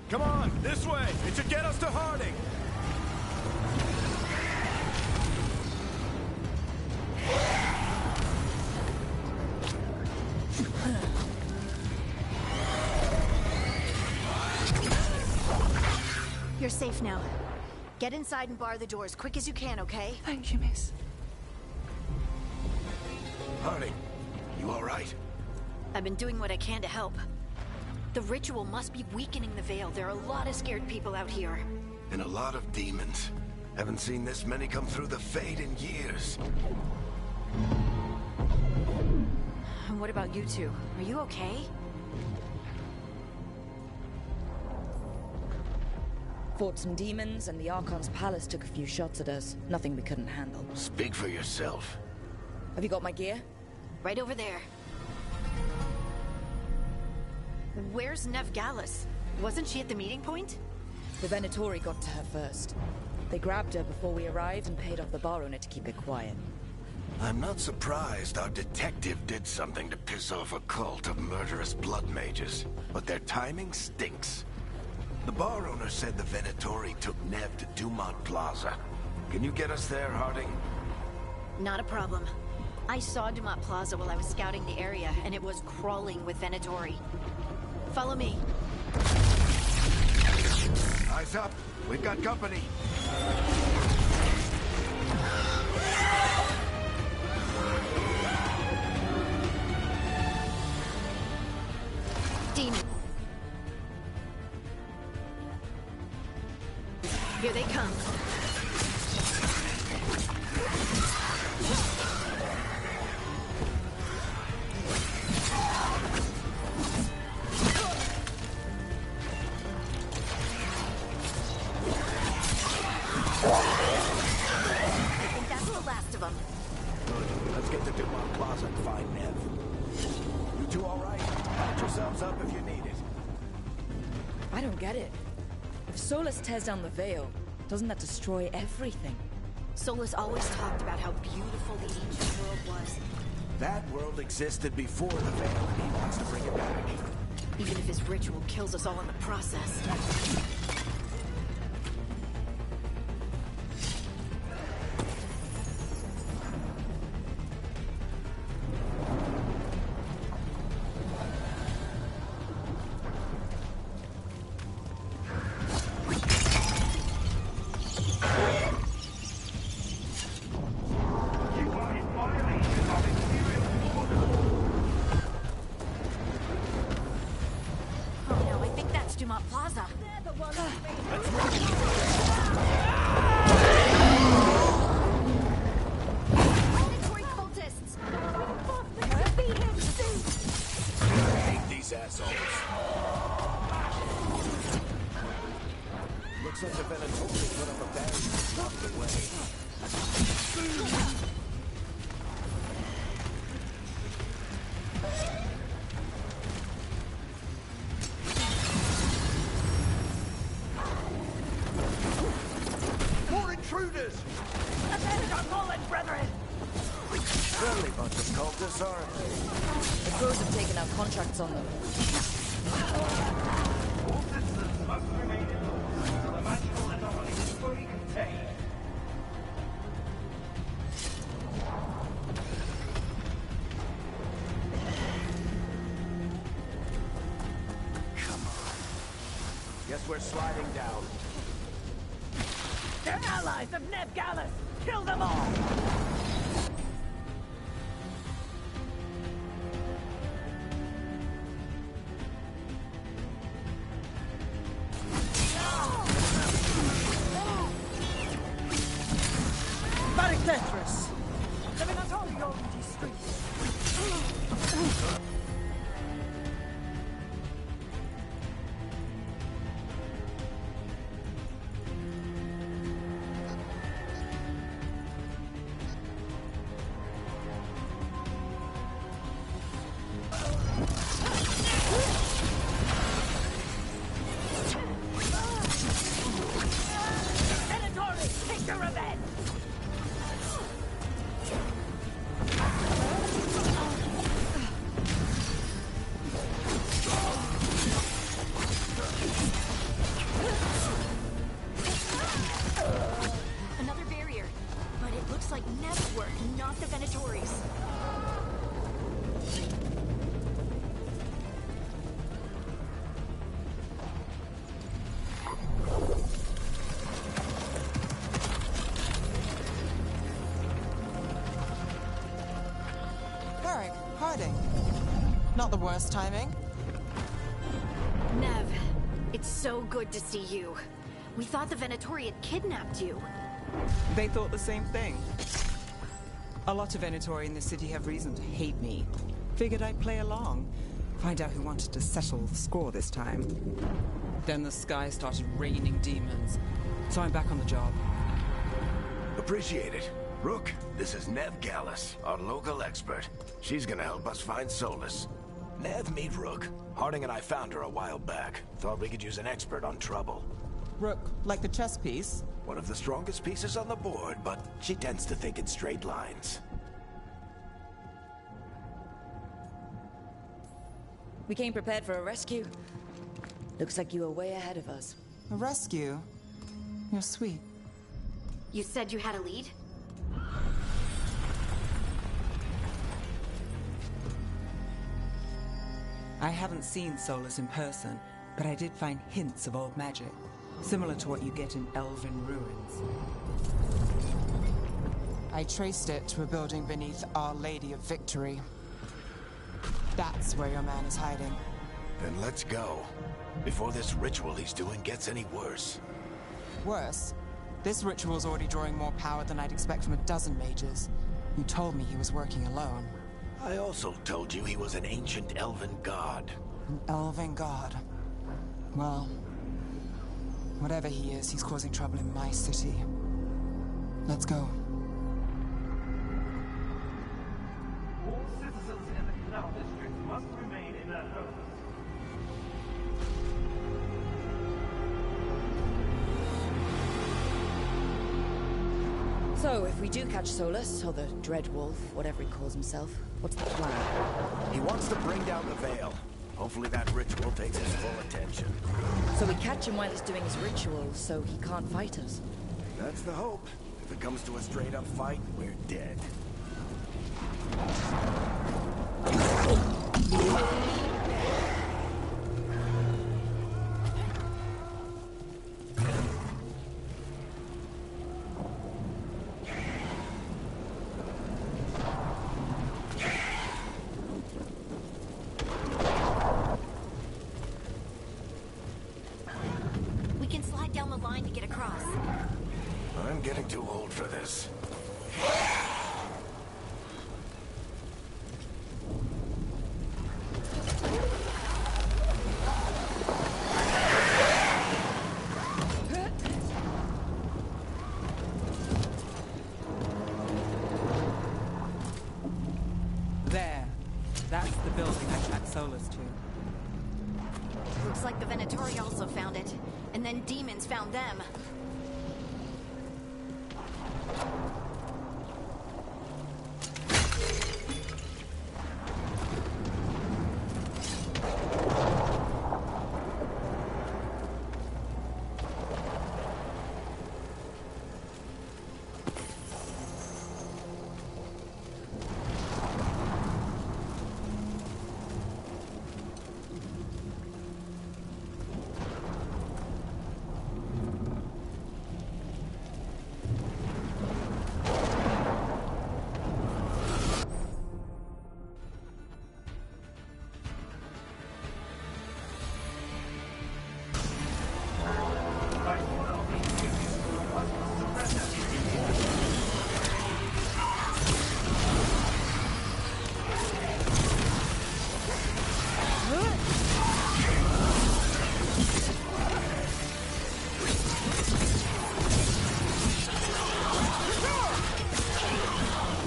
Come on, this way! It should get us to Harding! You're safe now. Get inside and bar the doors quick as you can, okay? Thank you, miss. Harding, you all right? I've been doing what I can to help. The ritual must be weakening the Veil. There are a lot of scared people out here. And a lot of demons. Haven't seen this many come through the Fade in years. And what about you two? Are you okay? Fought some demons, and the Archon's palace took a few shots at us. Nothing we couldn't handle. Speak for yourself. Have you got my gear? Right over there. Where's Nev Gallus? Wasn't she at the meeting point? The Venatori got to her first. They grabbed her before we arrived and paid off the bar owner to keep it quiet. I'm not surprised our detective did something to piss off a cult of murderous blood mages, but their timing stinks. The bar owner said the Venatori took Nev to Dumont Plaza. Can you get us there, Harding? Not a problem. I saw Dumont Plaza while I was scouting the area, and it was crawling with Venatori. Follow me. Eyes up. We've got company. Demon. Here they come. I think that's the last of them. Let's get to Dumont Plaza and find Nev. You two all right? Patch yourselves up if you need it. I don't get it. If Solus tears down the Veil, doesn't that destroy everything? Solus always talked about how beautiful the ancient world was. That world existed before the Veil, and he wants to bring it back. Even if his ritual kills us all in the process. Dumont Plaza. Predatory cultists! I hate these assholes. Looks like the Venatori put up a barrier to stop the way. Friendly bunch of cultists, aren't they? The crows have taken out contracts on them. All citizens must remain indoors until the magical anomaly is fully contained. Come on. Guess we're sliding down. They're allies of Nev Gallus! Kill them all! Tetris! Living on all your streets! Not the worst timing. Nev, it's so good to see you. We thought the Venatori had kidnapped you. They thought the same thing. A lot of Venatori in the city have reason to hate me. Figured I'd play along. Find out who wanted to settle the score this time. Then the sky started raining demons. So I'm back on the job. Appreciate it. Rook, this is Nev Gallus, our local expert. She's gonna help us find Solus. Nev, meet Rook. Harding and I found her a while back. Thought we could use an expert on trouble. Rook, like the chess piece? One of the strongest pieces on the board, but she tends to think in straight lines. We came prepared for a rescue. Looks like you were way ahead of us. A rescue? You're sweet. You said you had a lead? I haven't seen Solus in person, but I did find hints of old magic, similar to what you get in elven ruins. I traced it to a building beneath Our Lady of Victory. That's where your man is hiding. Then let's go. Before this ritual he's doing gets any worse. Worse, this ritual's already drawing more power than I'd expect from a dozen mages. You told me he was working alone. I also told you he was an ancient elven god. An elven god. Well, whatever he is, he's causing trouble in my city. Let's go. All citizens in the Canal District must remain in their homes. So, if we do catch Solus, or the Dreadwolf, whatever he calls himself, what's the plan? He wants to bring down the Veil. Hopefully that ritual takes his full attention. So we catch him while he's doing his ritual, so he can't fight us. That's the hope. If it comes to a straight-up fight, we're dead. We can slide down the line to get across. I'm getting too old for this. There. That's the building I tracked Solus to. Looks like the Venatori also found it. And then demons found them.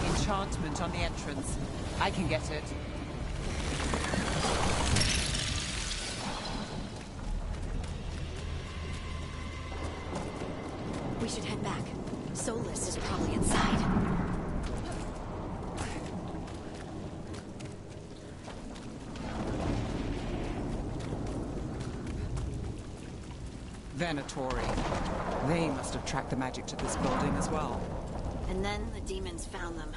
Enchantment on the entrance. I can get it. We should head back. Solus is probably inside. Venatori. They must have tracked the magic to this building as well. And then the demons found them.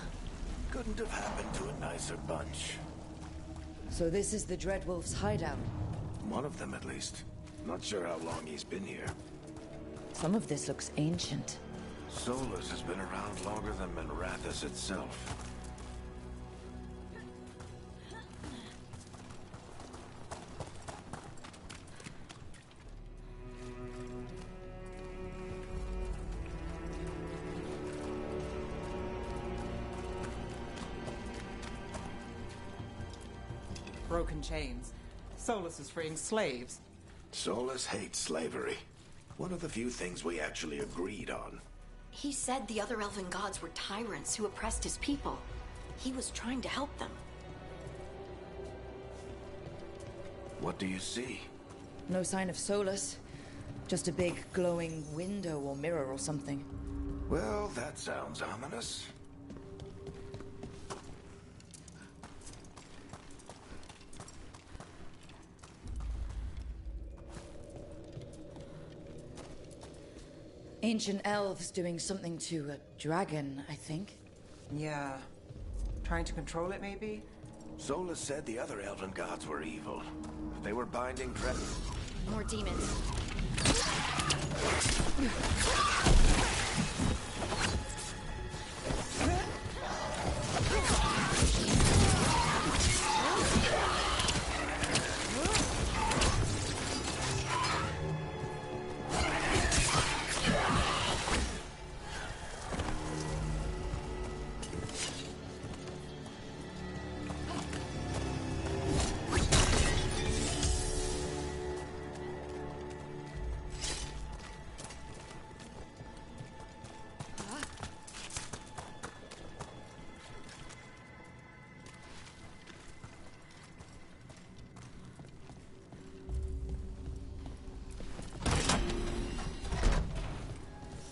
Couldn't have happened to a nicer bunch. So this is the Dreadwolf's hideout. One of them, at least. Not sure how long he's been here. Some of this looks ancient. Solus has been around longer than Minrathous itself. broken chains. Solus is freeing slaves. Solus hates slavery. One of the few things we actually agreed on. He said the other elven gods were tyrants who oppressed his people. He was trying to help them. What do you see? No sign of Solus. Just a big glowing window or mirror or something. Well, that sounds ominous. Ancient elves doing something to a dragon, I think. Yeah. Trying to control it, maybe? Solus said the other elven gods were evil. They were binding dreads. More demons.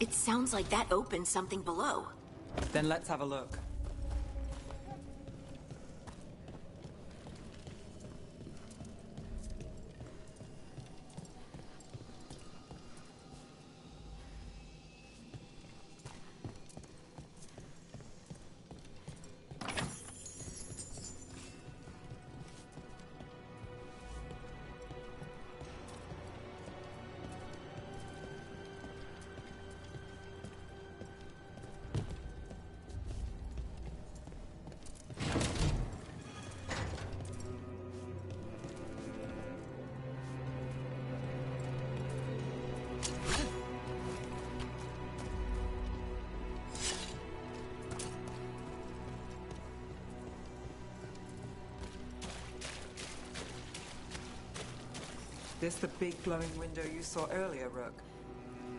It sounds like that opened something below. Then let's have a look. This the big glowing window you saw earlier, Rook?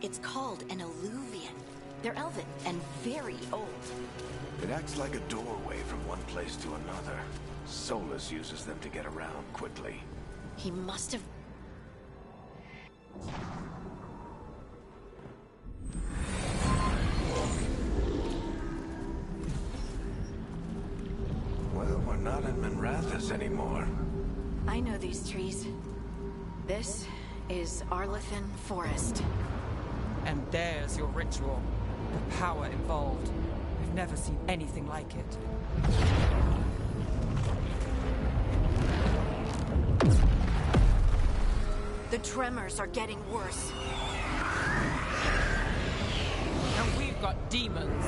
It's called an alluvian. They're elven and very old. It acts like a doorway from one place to another. Solus uses them to get around quickly. He must have... Well, we're not in Minrathous anymore. I know these trees. This is Arlethan Forest. And there's your ritual. The power involved. I've never seen anything like it. The tremors are getting worse. And we've got demons.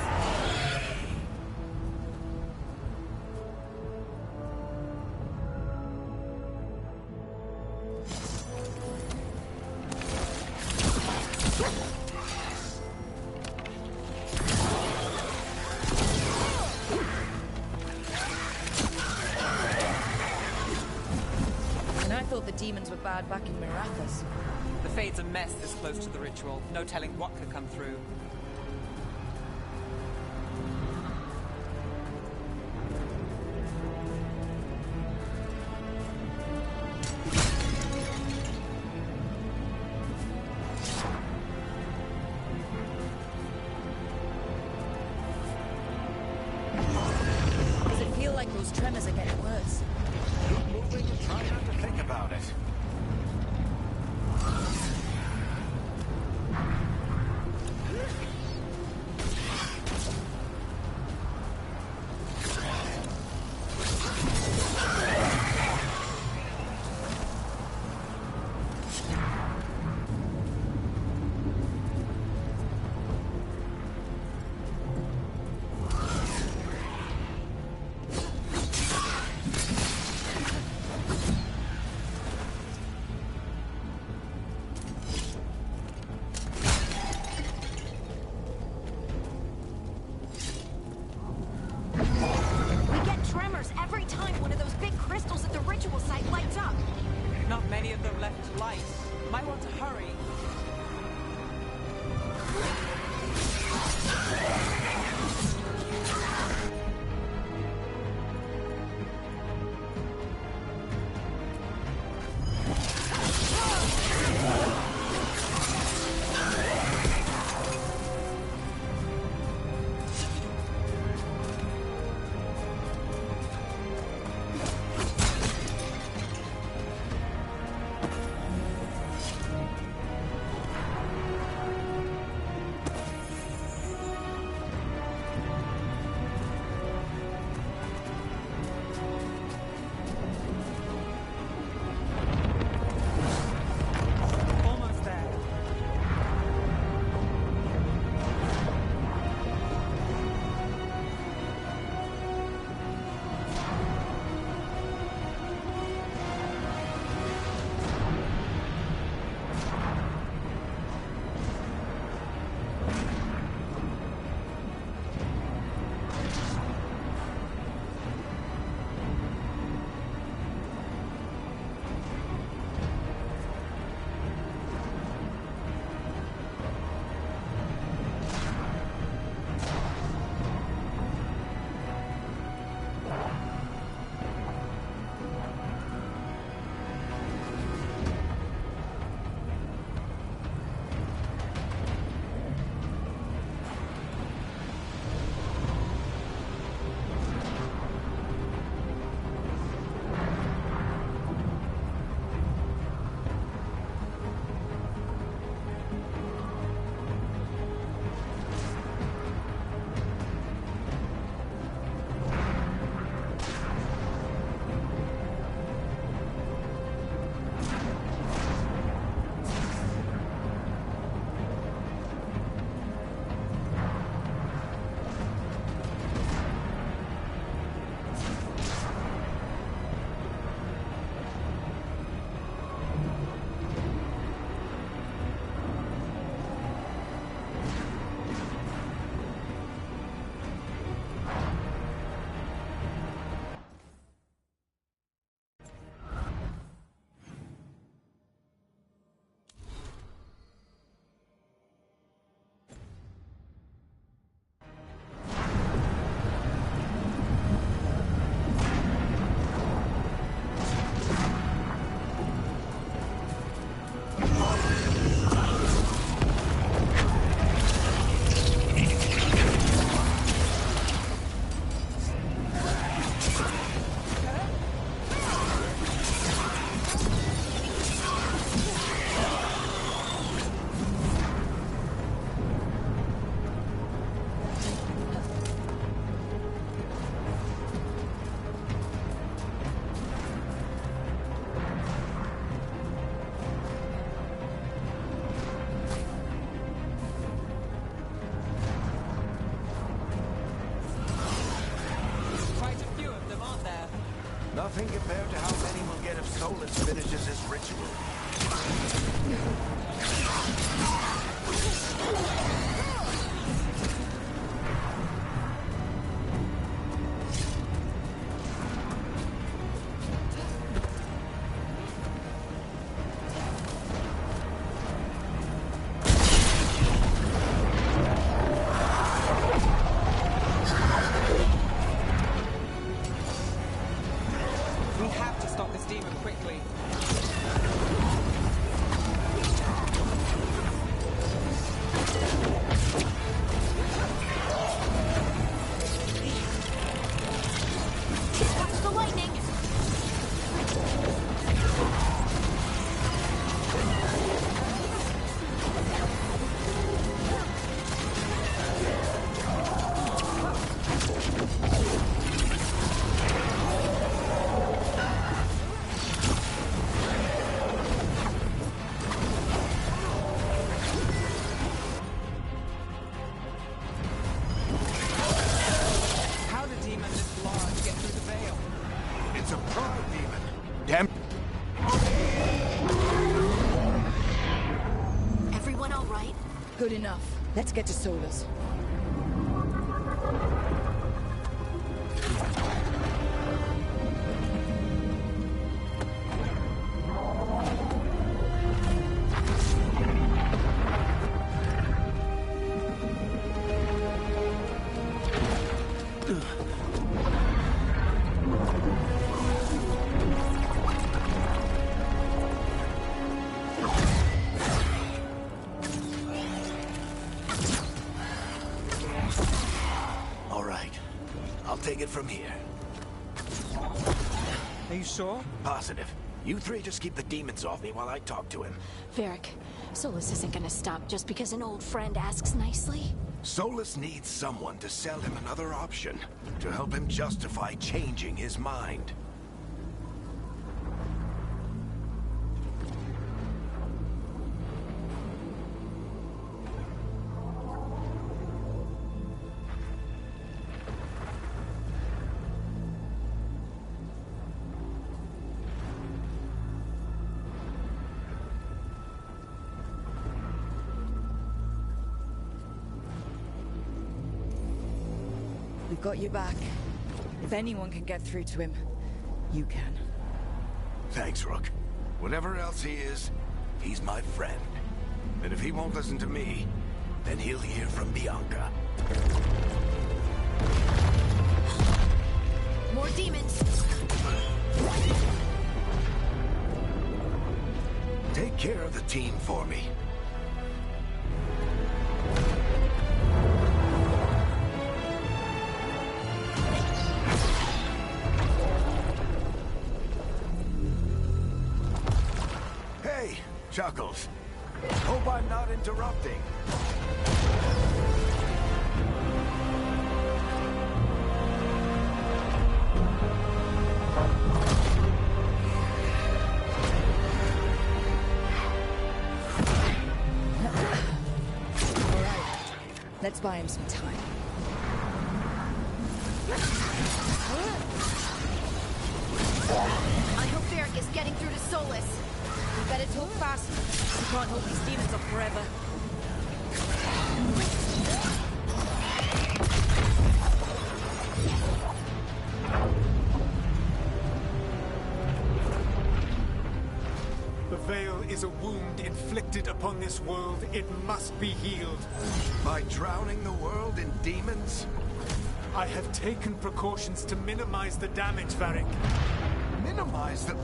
Demons were bad back in Minrathous. The Fade's a mess this close to the ritual. No telling what could come through. Does it feel like those tremors are getting worse? Keep moving and try not to think about it. Might want to hurry. Almost there. Quite a few of them, aren't there? Nothing compared to how many we'll get if Solus finishes his ritual. We have to stop this demon quickly. Watch the lightning! How did demon this large get through the veil? It's a pride demon. Damn. Everyone all right? Good enough. Let's get to Solus. it from here. Are you sure? Positive. You three just keep the demons off me while I talk to him. Varric, Solus isn't gonna stop just because an old friend asks nicely. Solus needs someone to sell him another option, to help him justify changing his mind. We've got you back. If anyone can get through to him, you can. Thanks, Rook. Whatever else he is, he's my friend. And if he won't listen to me, then he'll hear from Bianca. More demons! Take care of the team for me. Hey, Chuckles. Hope I'm not interrupting. Let's buy him some time. I hope Varric is getting through to Solus. We better talk fast. We can't hold these demons up forever. The Veil is a wound inflicted upon this world. It must be healed. By drowning the world in demons? I have taken precautions to minimize the damage, Varric. Minimize the...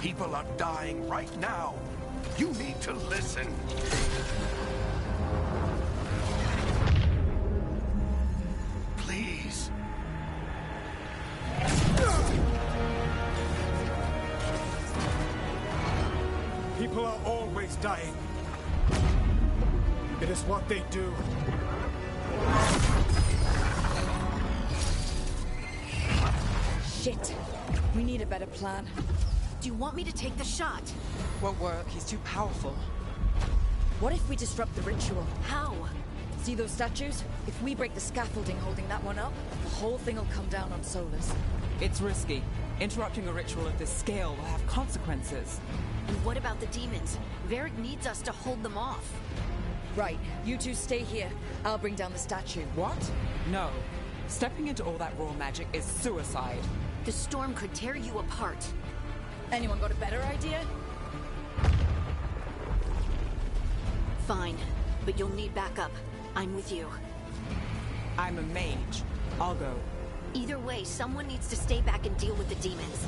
People are dying right now. You need to listen. Please. People are always dying. It is what they do. Shit. We need a better plan. Do you want me to take the shot? Won't work. He's too powerful. What if we disrupt the ritual? How? See those statues? If we break the scaffolding holding that one up, the whole thing will come down on Solus. It's risky. Interrupting a ritual of this scale will have consequences. And what about the demons? Varric needs us to hold them off. Right, you two stay here. I'll bring down the statue. What? No. Stepping into all that raw magic is suicide. The storm could tear you apart. Anyone got a better idea? Fine, but you'll need backup. I'm with you. I'm a mage. I'll go. Either way, someone needs to stay back and deal with the demons.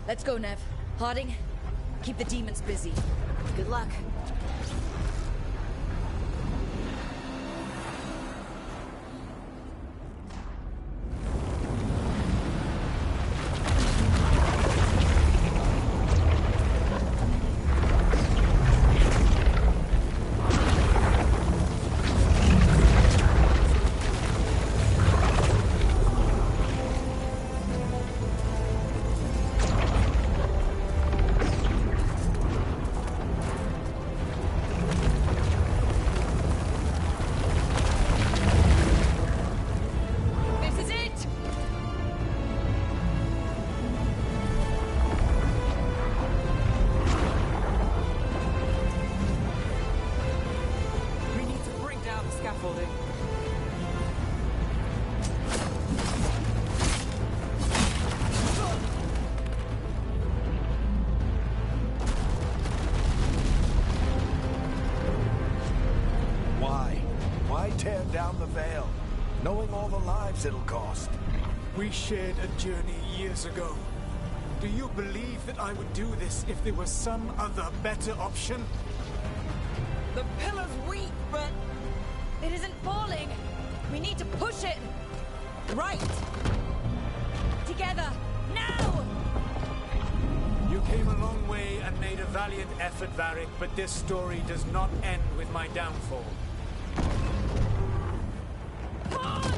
Let's go, Nev. Harding, keep the demons busy. Good luck. tear down the Veil, knowing all the lives it'll cost. We shared a journey years ago. Do you believe that I would do this if there was some other better option? The pillar's weak, but it isn't falling. We need to push it. Right. Together. Now! You came a long way and made a valiant effort, Varric, but this story does not end with my downfall. Push!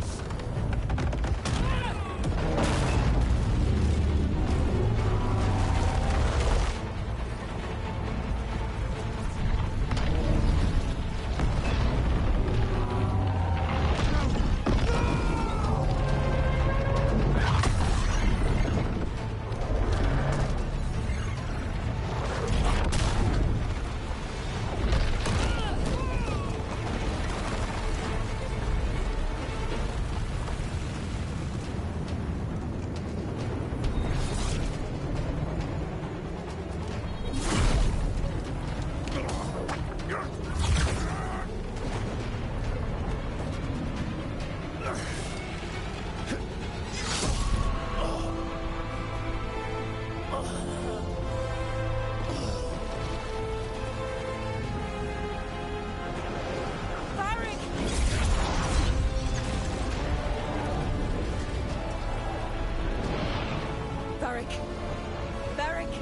Varric!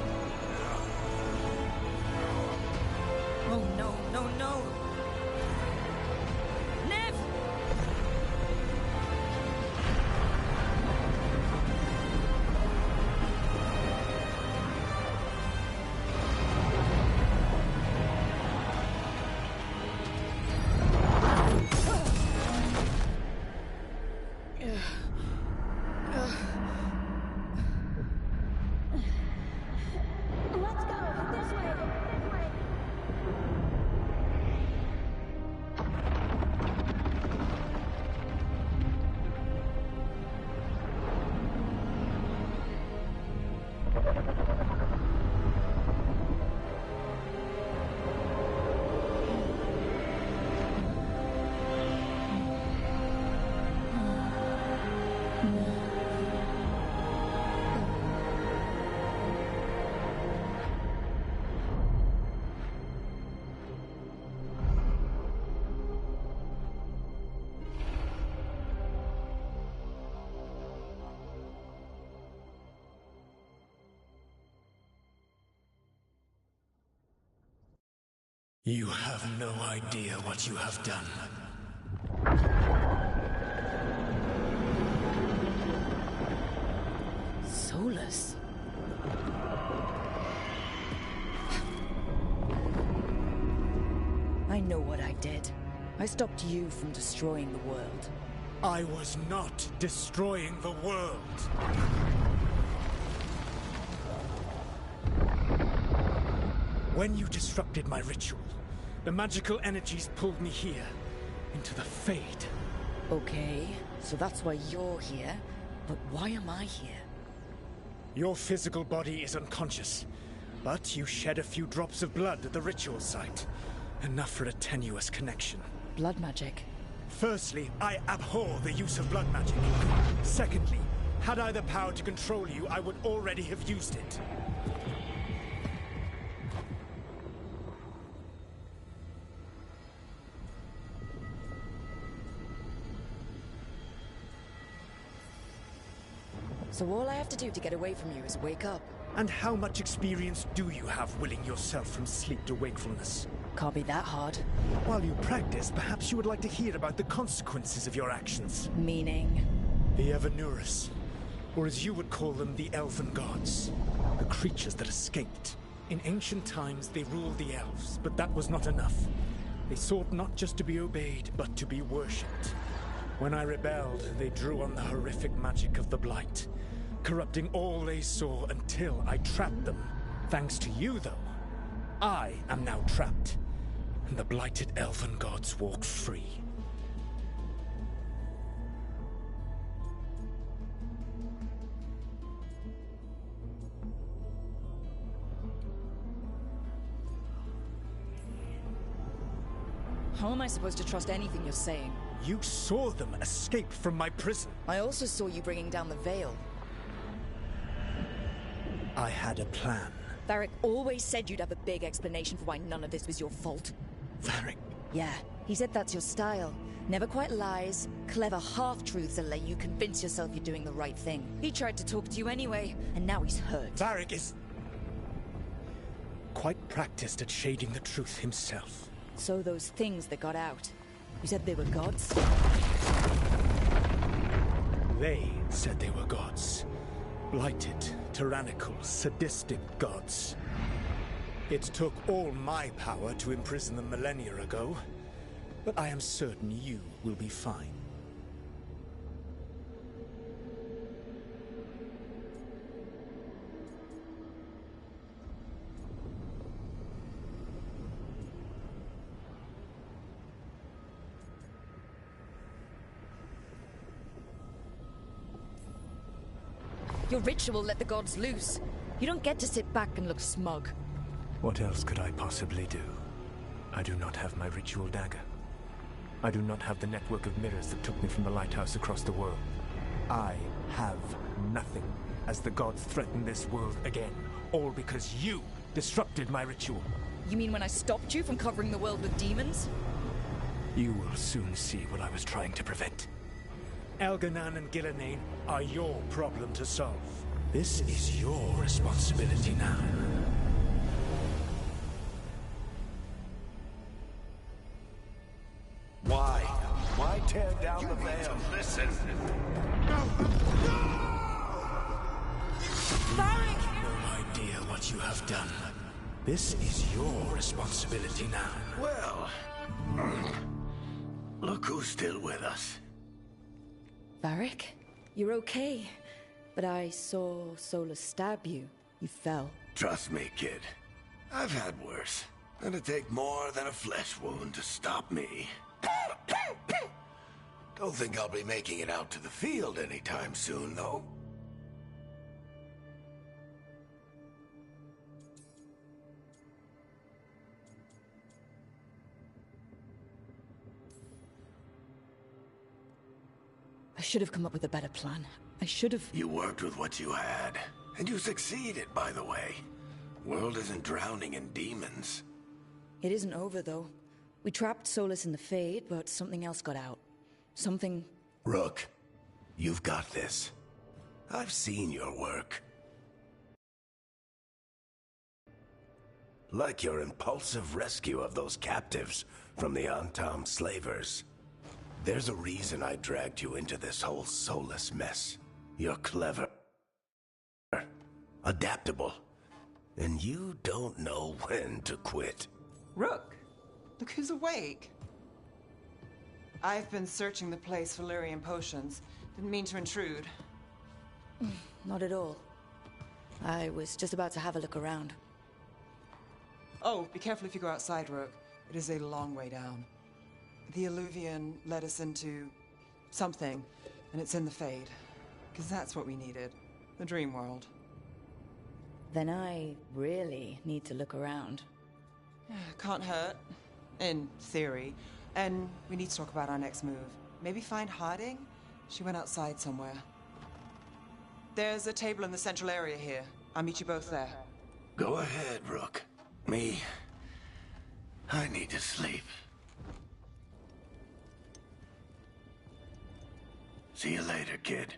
Oh no, no, no! Nev! Let's go! This way! This way! You have no idea what you have done. Solus? I know what I did. I stopped you from destroying the world. I was not destroying the world. When you disrupted my ritual, the magical energies pulled me here, into the Fade. Okay, so that's why you're here. But why am I here? Your physical body is unconscious, but you shed a few drops of blood at the ritual site. Enough for a tenuous connection. Blood magic. Firstly, I abhor the use of blood magic. Secondly, had I the power to control you, I would already have used it. So all I have to do to get away from you is wake up. And how much experience do you have willing yourself from sleep to wakefulness? Can't be that hard. While you practice, perhaps you would like to hear about the consequences of your actions. Meaning? The Evanurus, or as you would call them, the Elven Gods. The creatures that escaped. In ancient times, they ruled the elves, but that was not enough. They sought not just to be obeyed, but to be worshipped. When I rebelled, they drew on the horrific magic of the Blight, corrupting all they saw until I trapped them. Thanks to you, though, I am now trapped, and the blighted Elven Gods walk free. How am I supposed to trust anything you're saying? You saw them escape from my prison. I also saw you bringing down the Veil. I had a plan. Varric always said you'd have a big explanation for why none of this was your fault. Varric. Yeah, he said that's your style. Never quite lies, clever half-truths that let you convince yourself you're doing the right thing. He tried to talk to you anyway, and now he's hurt. Varric is quite practiced at shading the truth himself. So those things that got out, you said they were gods? They said they were gods. Blighted, tyrannical, sadistic gods. It took all my power to imprison them millennia ago, but I am certain you will be fine. Your ritual let the gods loose. You don't get to sit back and look smug. What else could I possibly do? I do not have my ritual dagger. I do not have the network of mirrors that took me from the lighthouse across the world. I have nothing as the gods threaten this world again. All because you disrupted my ritual. You mean when I stopped you from covering the world with demons? You will soon see what I was trying to prevent. Elganan and Gillenane are your problem to solve. This is your responsibility now. Why? Why tear down the veil? Listen. Varric! No idea what you have done. This is your responsibility now. Well, look who's still with us. Varric, you're okay. But I saw Solus stab you. You fell. Trust me, kid. I've had worse. It'll take more than a flesh wound to stop me. Don't think I'll be making it out to the field anytime soon, though. I should have come up with a better plan. I should have... You worked with what you had. And you succeeded, by the way. World isn't drowning in demons. It isn't over, though. We trapped Solus in the Fade, but something else got out. Something... Rook, you've got this. I've seen your work. Like your impulsive rescue of those captives from the Antam slavers. There's a reason I dragged you into this whole Solus mess. You're clever, adaptable, and you don't know when to quit. Rook, look who's awake. I've been searching the place for Lyrian potions. Didn't mean to intrude. Not at all. I was just about to have a look around. Oh, be careful if you go outside, Rook. It is a long way down. The Illuvian led us into something, and it's in the Fade. Because that's what we needed. The dream world. Then I really need to look around. Can't hurt. In theory. And we need to talk about our next move. Maybe find Harding? She went outside somewhere. There's a table in the central area here. I'll meet you both there. Go ahead, Rook. Me, I need to sleep. See you later, kid.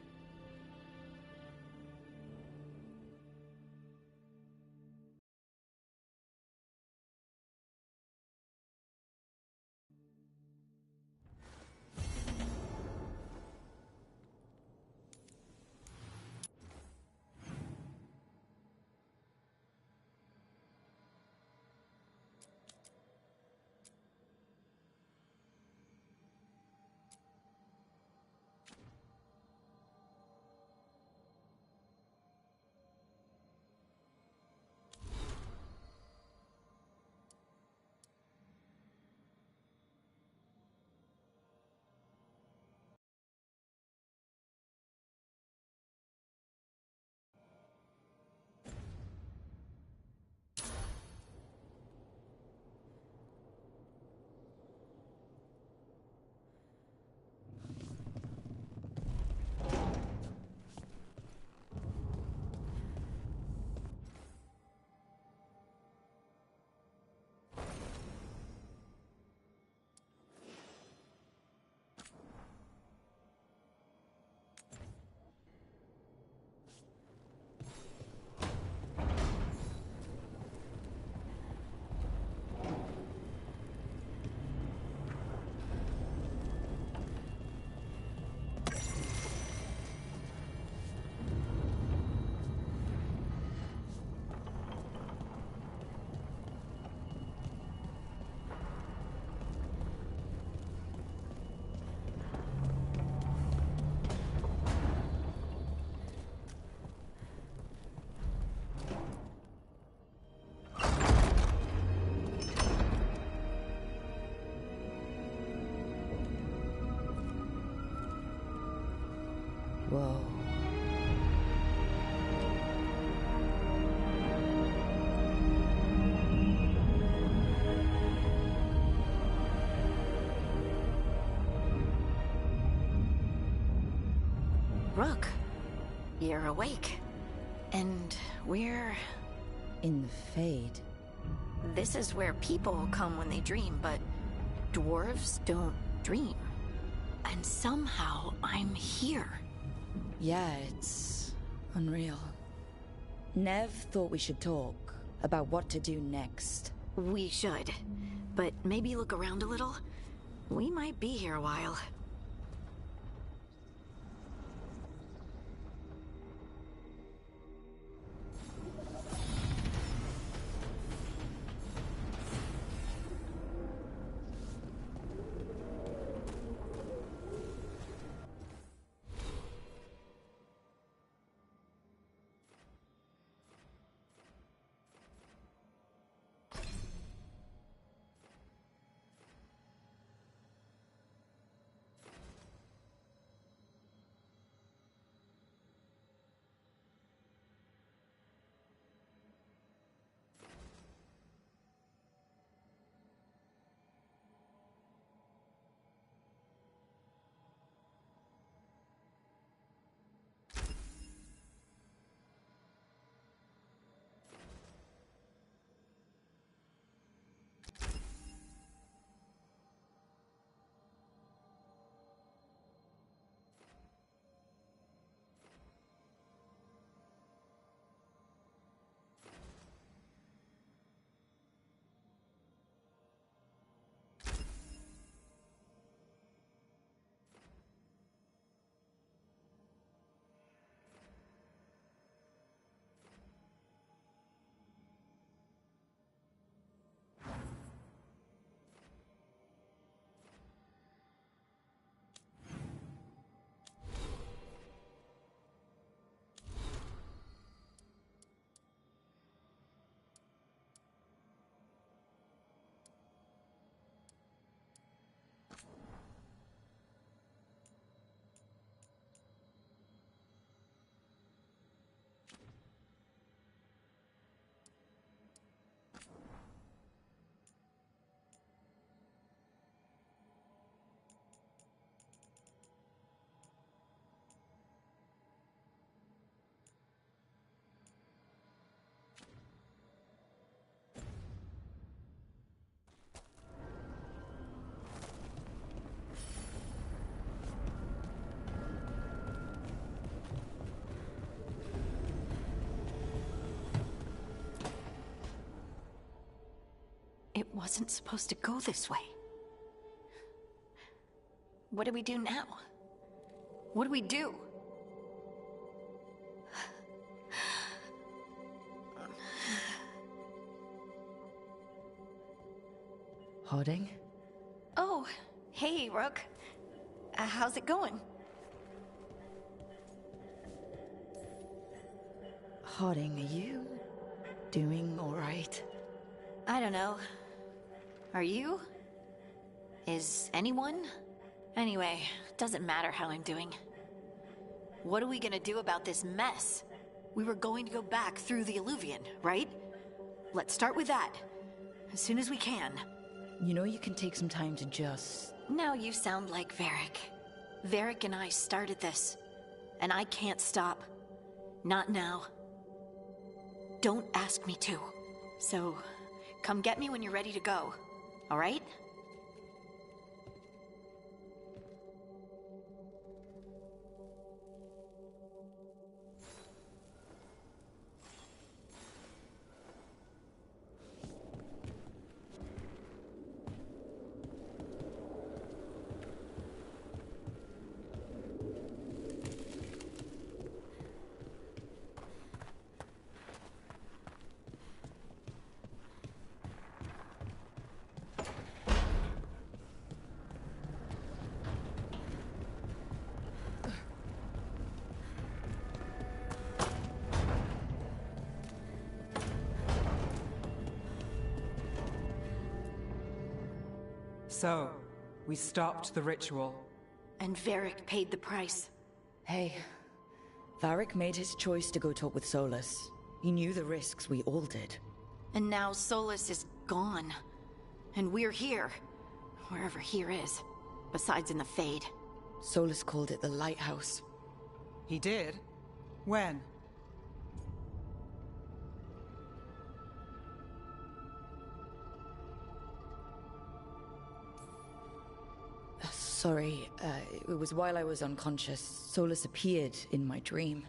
Whoa. Rook, you're awake. And we're... In the Fade. This is where people come when they dream, but dwarves don't dream. And somehow I'm here. Yeah, it's unreal. Nev thought we should talk about what to do next. We should. But maybe look around a little. We might be here a while. It wasn't supposed to go this way. What do we do now? What do we do? Harding? Oh, hey, Rook. How's it going? Harding, are you doing all right? I don't know. Are you? Is anyone? Anyway, doesn't matter how I'm doing. What are we gonna do about this mess? We were going to go back through the Illuvian, right? Let's start with that. As soon as we can. You know you can take some time to just... Now you sound like Varric. Varric and I started this. And I can't stop. Not now. Don't ask me to. So, come get me when you're ready to go. All right? So, we stopped the ritual. And Varric paid the price. Hey, Varric made his choice to go talk with Solus. He knew the risks, we all did. And now Solus is gone. And we're here. Wherever here is. Besides in the Fade. Solus called it the Lighthouse. He did? When? Sorry, it was while I was unconscious. Solus appeared in my dream.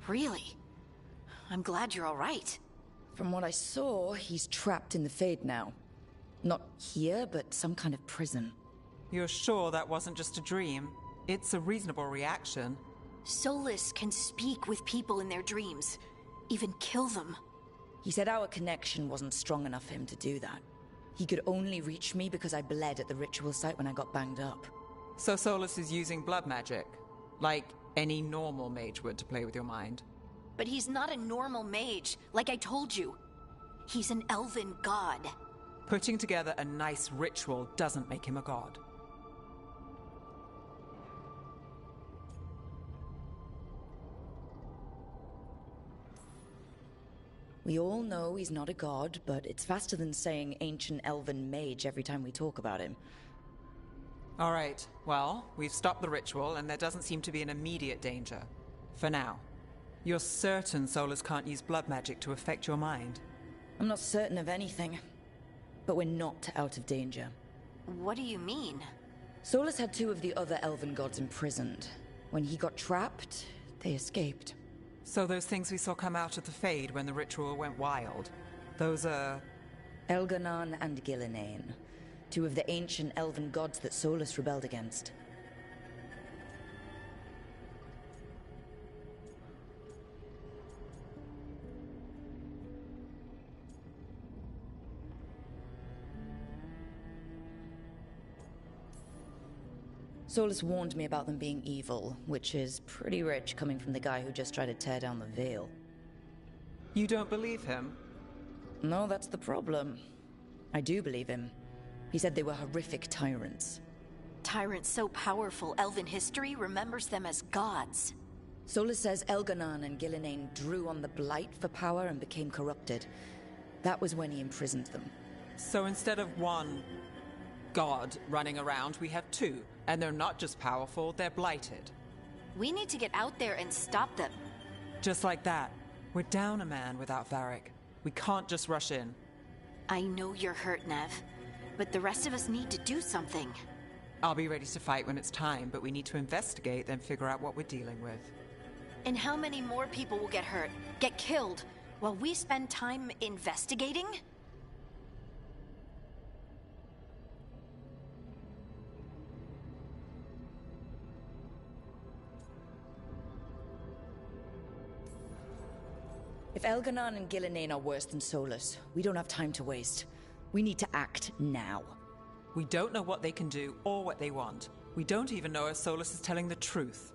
Really? I'm glad you're all right. From what I saw, he's trapped in the Fade now. Not here, but some kind of prison. You're sure that wasn't just a dream? It's a reasonable reaction. Solus can speak with people in their dreams. Even kill them. He said our connection wasn't strong enough for him to do that. He could only reach me because I bled at the ritual site when I got banged up. So Solus is using blood magic? Like any normal mage would to play with your mind? But he's not a normal mage, like I told you. He's an elven god. Putting together a nice ritual doesn't make him a god. We all know he's not a god, but it's faster than saying ancient elven mage every time we talk about him. All right, well, we've stopped the ritual and there doesn't seem to be an immediate danger. For now. You're certain Solus can't use blood magic to affect your mind? I'm not certain of anything, but we're not out of danger. What do you mean? Solus had two of the other elven gods imprisoned. When he got trapped, they escaped. So those things we saw come out of the Fade when the ritual went wild, those are... Elganon and Gillinane, two of the ancient elven gods that Solus rebelled against. Solus warned me about them being evil, which is pretty rich coming from the guy who just tried to tear down the Veil. You don't believe him? No, that's the problem. I do believe him. He said they were horrific tyrants. Tyrants so powerful, elven history remembers them as gods. Solus says Elganon and Gillinane drew on the Blight for power and became corrupted. That was when he imprisoned them. So instead of one god running around, we have two. And they're not just powerful, they're blighted. We need to get out there and stop them. Just like that. We're down a man without Varric. We can't just rush in. I know you're hurt, Nev, but the rest of us need to do something. I'll be ready to fight when it's time, but we need to investigate, then figure out what we're dealing with. And how many more people will get hurt, get killed, while we spend time investigating? If Elganon and Gillinane are worse than Solus, we don't have time to waste. We need to act now. We don't know what they can do or what they want. We don't even know if Solus is telling the truth.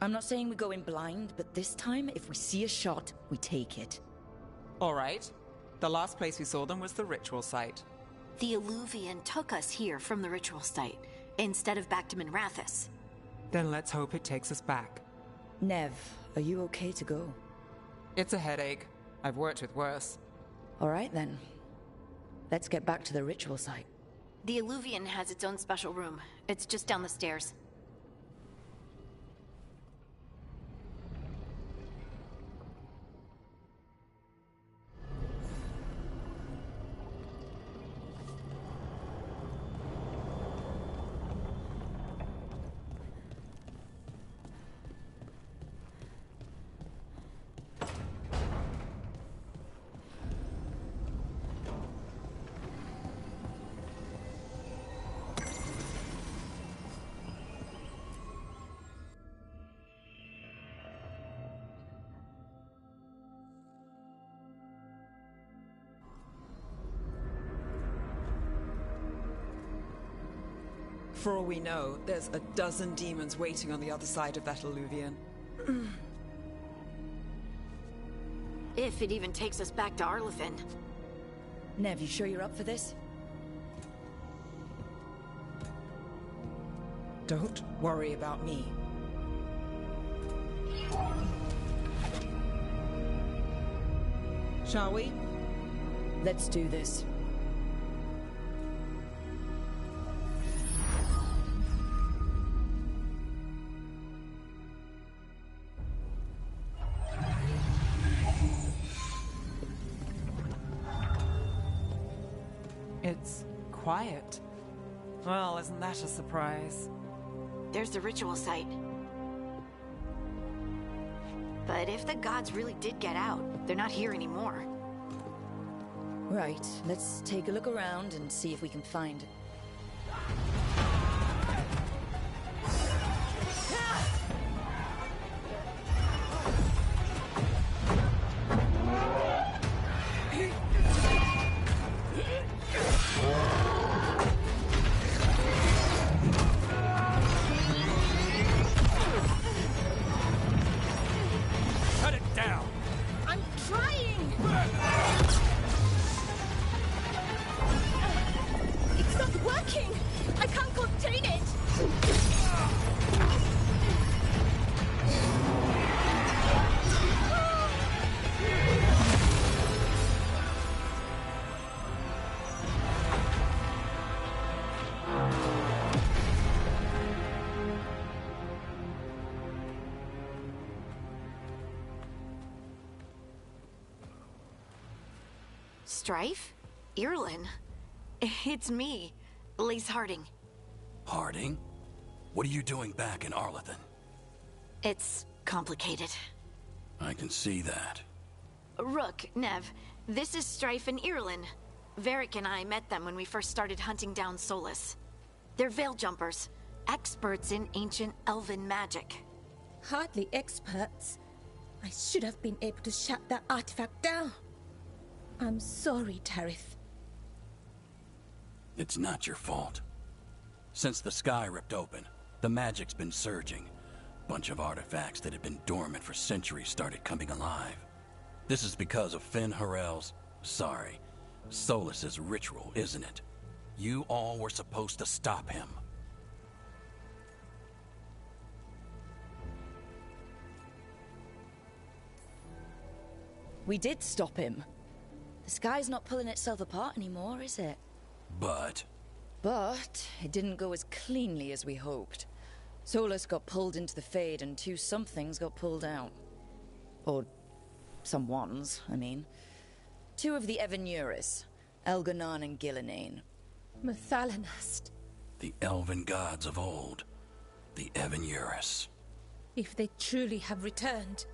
I'm not saying we go in blind, but this time, if we see a shot, we take it. All right. The last place we saw them was the ritual site. The Illuvian took us here from the ritual site, instead of back to Minrathous. Then let's hope it takes us back. Nev, are you okay to go? It's a headache. I've worked with worse. All right, then. Let's get back to the ritual site. The Illuvian has its own special room. It's just down the stairs. For all we know, there's a dozen demons waiting on the other side of that Illuvian. If it even takes us back to Arlefin. Nev, you sure you're up for this? Don't worry about me. Shall we? Let's do this. It's quiet. Well, isn't that a surprise? There's the ritual site. But if the gods really did get out, they're not here anymore. Right, let's take a look around and see if we can find it. Cut it down! I'm trying! It's not working! I can't contain it! Strife? Irlin? It's me, Lace Harding. Harding? What are you doing back in Arlethan? It's complicated. I can see that. Rook, Nev, this is Strife and Irlin. Varric and I met them when we first started hunting down Solus. They're veil jumpers, experts in ancient elven magic. Hardly experts. I should have been able to shut that artifact down. I'm sorry, Tarith. It's not your fault. Since the sky ripped open, the magic's been surging. Bunch of artifacts that had been dormant for centuries started coming alive. This is because of Finn Harel's... Solus's ritual, isn't it? You all were supposed to stop him. We did stop him. The sky's not pulling itself apart anymore, is it? But it didn't go as cleanly as we hoped. Solus got pulled into the Fade and two somethings got pulled out. Or someones, I mean. Two of the Evanuris, Elganan and Gillinane. Mathalanast. the elven gods of old, the Evanuris. If they truly have returned,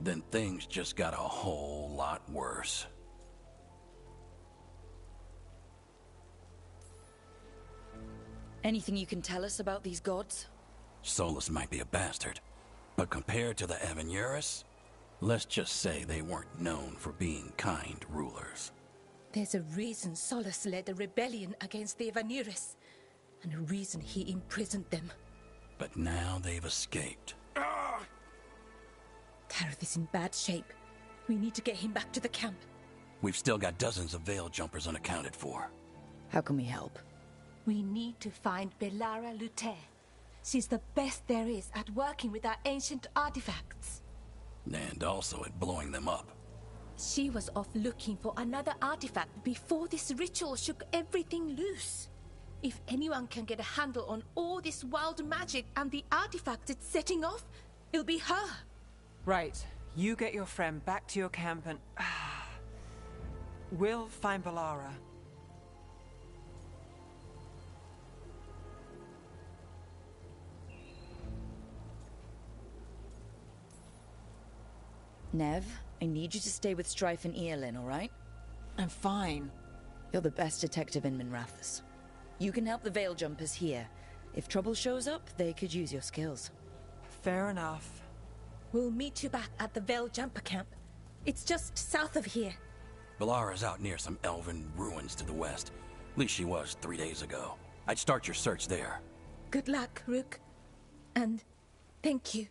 Then things just got a whole lot worse. Anything you can tell us about these gods? Solus might be a bastard, but compared to the Evanuris, let's just say they weren't known for being kind rulers. there's a reason Solus led a rebellion against the Evanuris, and a reason he imprisoned them. But now they've escaped. Tareth is in bad shape. We need to get him back to the camp. We've still got dozens of veil jumpers unaccounted for. How can we help? We need to find Belara Lute. She's the best there is at working with our ancient artifacts. And also at blowing them up. She was off looking for another artifact before this ritual shook everything loose. If anyone can get a handle on all this wild magic and the artifacts it's setting off, it'll be her. Right. You get your friend back to your camp and... we'll find Belara. Nev, I need you to stay with Strife and Eolin, all right? I'm fine. You're the best detective in Minrathous. You can help the Veil Jumpers here. If trouble shows up, they could use your skills. Fair enough. We'll meet you back at the Veil Jumper camp. It's just south of here. Belara's out near some elven ruins to the west. At least she was 3 days ago. I'd start your search there. Good luck, Rook. And thank you.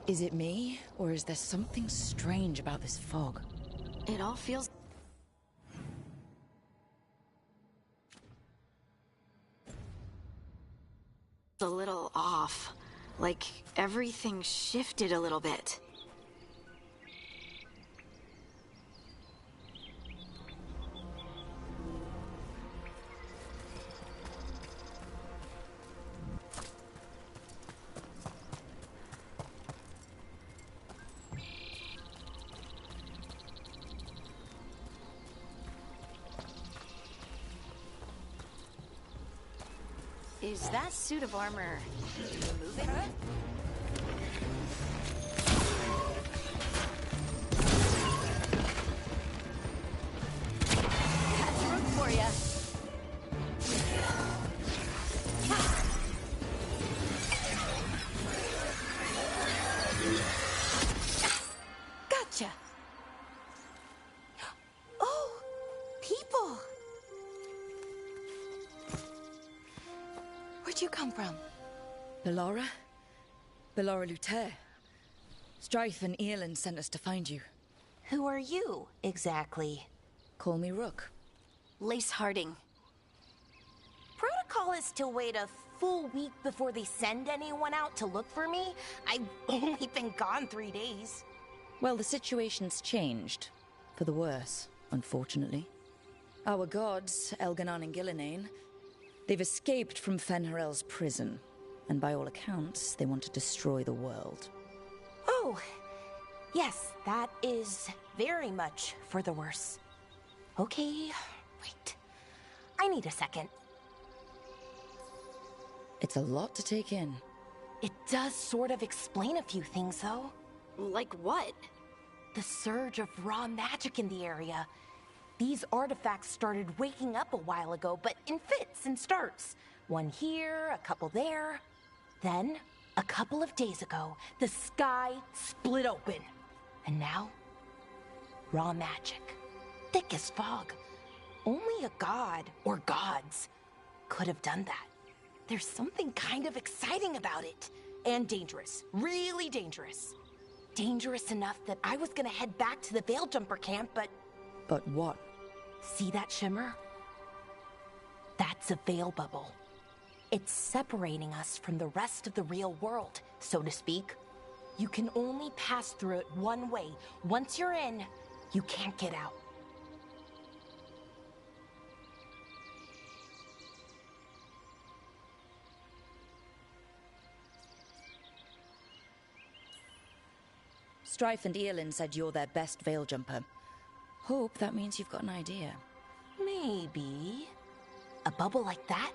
Is it me, or is there something strange about this fog? It all feels a little off. Like everything shifted a little bit. Is that suit of armor moving? That's room for ya. Gotcha. Oh, people. Where'd you come from? Belora? Belora Luther. Strife and Earlin sent us to find you. Who are you, exactly? Call me Rook. Lace Harding. Protocol is to wait a full week before they send anyone out to look for me? I've only been gone 3 days. Well, the situation's changed. For the worse, unfortunately. Our gods, Elganon and Gillinane, they've escaped from Fen'Harel's prison. And by all accounts, they want to destroy the world. Oh, yes, that is very much for the worse. Okay, wait. I need a second. It's a lot to take in. It does sort of explain a few things, though. Like what? The surge of raw magic in the area. These artifacts started waking up a while ago, but in fits and starts. One here, a couple there. Then, a couple of days ago, the sky split open. And now, raw magic. Thick as fog. Only a god, or gods, could have done that. There's something kind of exciting about it. And dangerous. Really dangerous. Dangerous enough that I was gonna head back to the Veilgjumper camp, but... But what? See that shimmer? That's a veil bubble. It's separating us from the rest of the real world, so to speak. You can only pass through it one way. Once you're in, you can't get out. Strife and Earlin said you're their best Veilgjumper. Hope that means you've got an idea. Maybe. A bubble like that?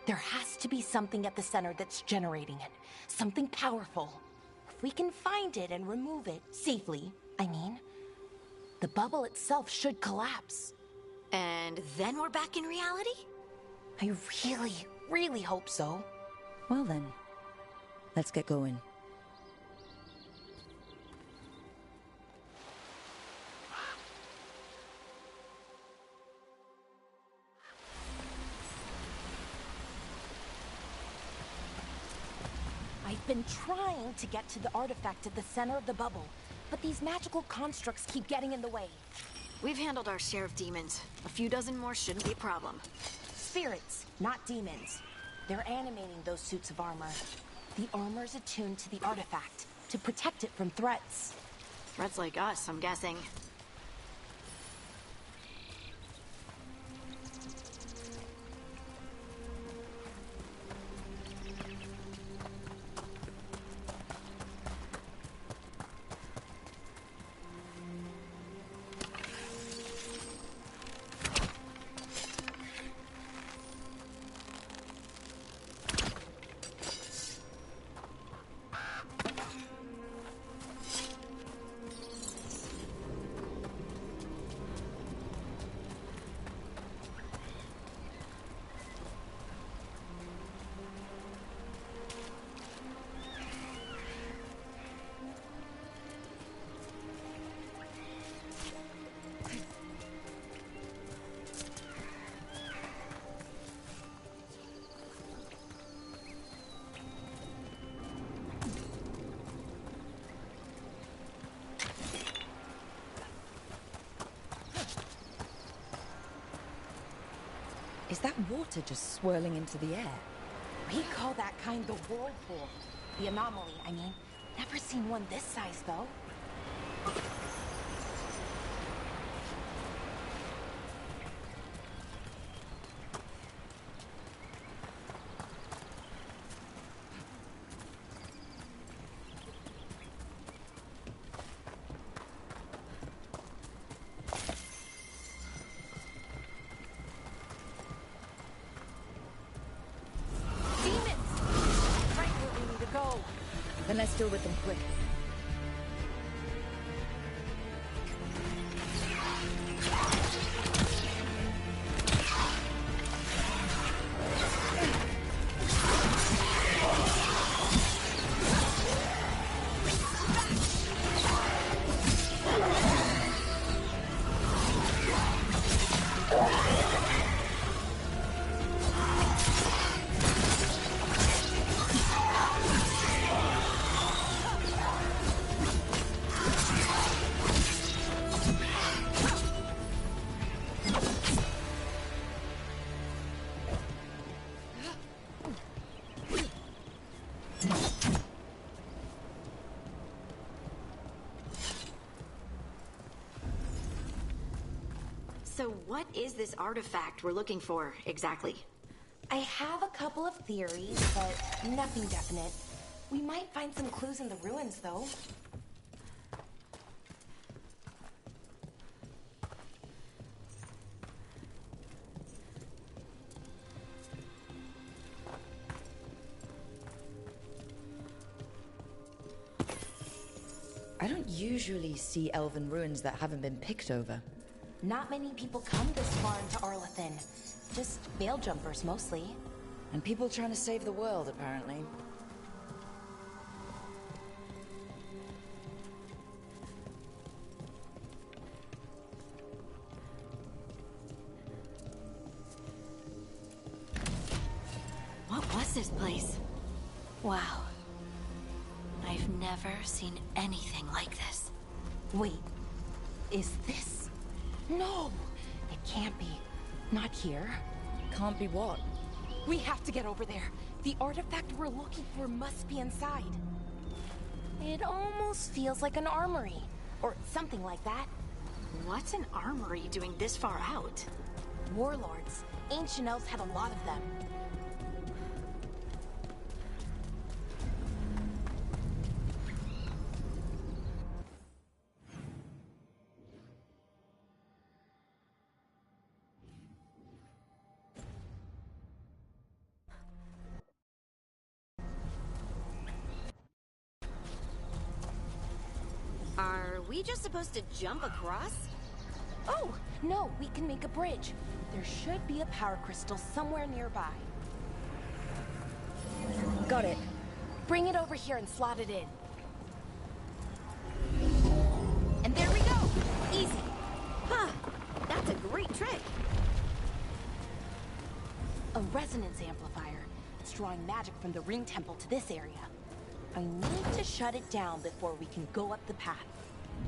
There has to be something at the center that's generating it. Something powerful. If we can find it and remove it, safely, I mean, the bubble itself should collapse. And then we're back in reality? I really, really hope so. Well then, let's get going. I've been trying to get to the artifact at the center of the bubble, but these magical constructs keep getting in the way. We've handled our share of demons. A few dozen more shouldn't be a problem. Spirits, not demons. They're animating those suits of armor. The armor's attuned to the artifact, to protect it from threats. Threats like us, I'm guessing. Is that water just swirling into the air? We call that kind the whirlpool. The anomaly, I mean. Never seen one this size, though. Then let's deal with them quick. So what is this artifact we're looking for, exactly? I have a couple of theories, but nothing definite. We might find some clues in the ruins, though. I don't usually see elven ruins that haven't been picked over. Not many people come this far into Arlathan. Just veil jumpers, mostly. And people trying to save the world, apparently. What was this place? Wow. I've never seen anything like this. Wait, is this? No! It can't be. Not here. Can't be what? We have to get over there. The artifact we're looking for must be inside. It almost feels like an armory. Or something like that. What's an armory doing this far out? Warlords. Ancient elves had a lot of them. Are we just supposed to jump across? Oh, no, we can make a bridge. There should be a power crystal somewhere nearby. Got it. Bring it over here and slot it in. And there we go! Easy. Huh, that's a great trick. A resonance amplifier. It's drawing magic from the ring temple to this area. I need to shut it down before we can go up the path.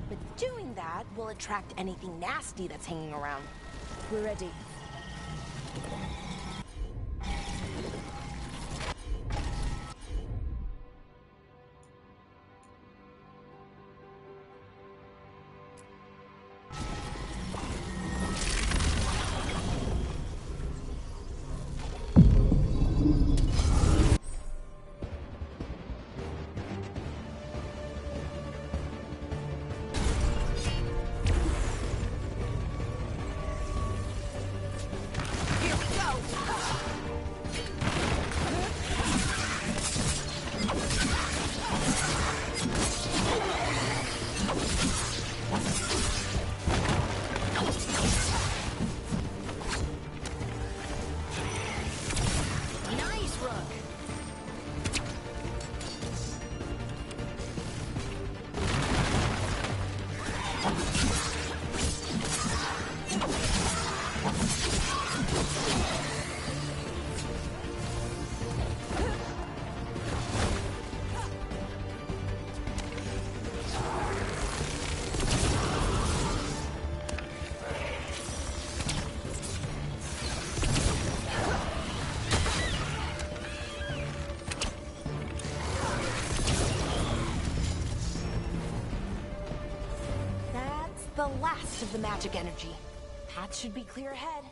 But doing that will attract anything nasty that's hanging around. We're ready. Here we go! the last of the magic energy. Path should be clear ahead.